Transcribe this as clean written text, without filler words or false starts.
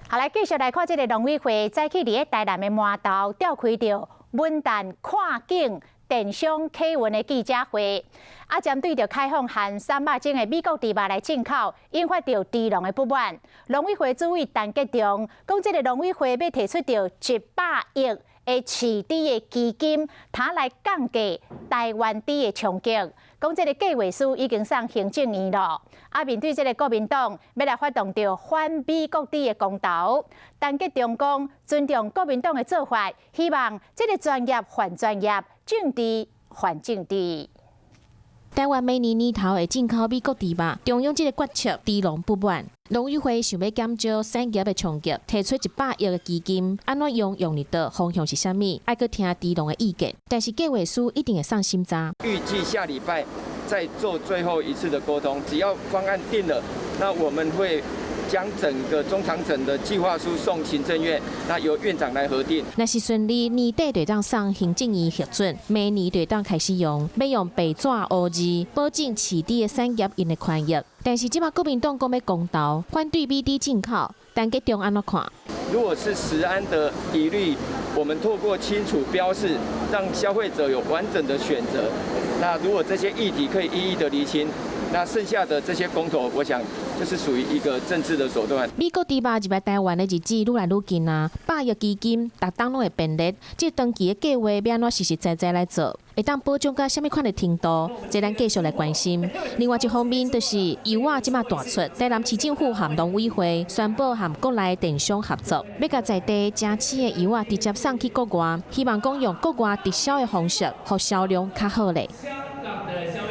好，来继续来看这个农委会早起伫台南的麻豆召开着文旦看景电商启运的记者会，针对着开放含3肉种的美国猪肉来进口，引发着猪农的不满。农委会主委陈吉仲讲，这个农委会要提出着100亿的饲猪的基金，他来降低台湾猪的冲击。讲这个计划书已经送行政院了。面对这个国民党要来发动着反美国猪的公投，陈吉仲讲尊重国民党的做法，希望这个专业换专业，政治换政治。台湾每年年头会进口美国猪肉，中央这个决策，猪农不满。农委会想要减少产业的冲击，提出100亿的基金，安怎用力道方向是啥物？爱去听猪农的意见，但是计划书一定会上心查。预计下礼拜再做最后一次的沟通，只要方案定了，那我们会将整个中长程的计划书送行政院，那由院长来核定。若是顺利，年底就当送行政院核准，明年就当开始用，要用白纸黑字，保证饲猪的产业因的权益。但是即马国民党讲要公投，反对美猪进口，陈吉仲安怎看？如果是食安的疑虑，我们透过清楚标示，让消费者有完整的选择。那如果这些议题可以一一的厘清，那剩下的这些公投，我想就是属于一个政治的手段。美国猪肉入来台湾的日子愈来愈近啊，100亿基金，逐档拢会编列。这长期的计划要安怎实实在在来做，会当保障到什么款的程度，这咱继续来关心。另外一方面，就是油仔即马大出，台南市政府和农委会宣布和国内电商合作，要甲在地正市的油仔直接送去国外，希望讲用国外直销的方式，互销量较好嘞。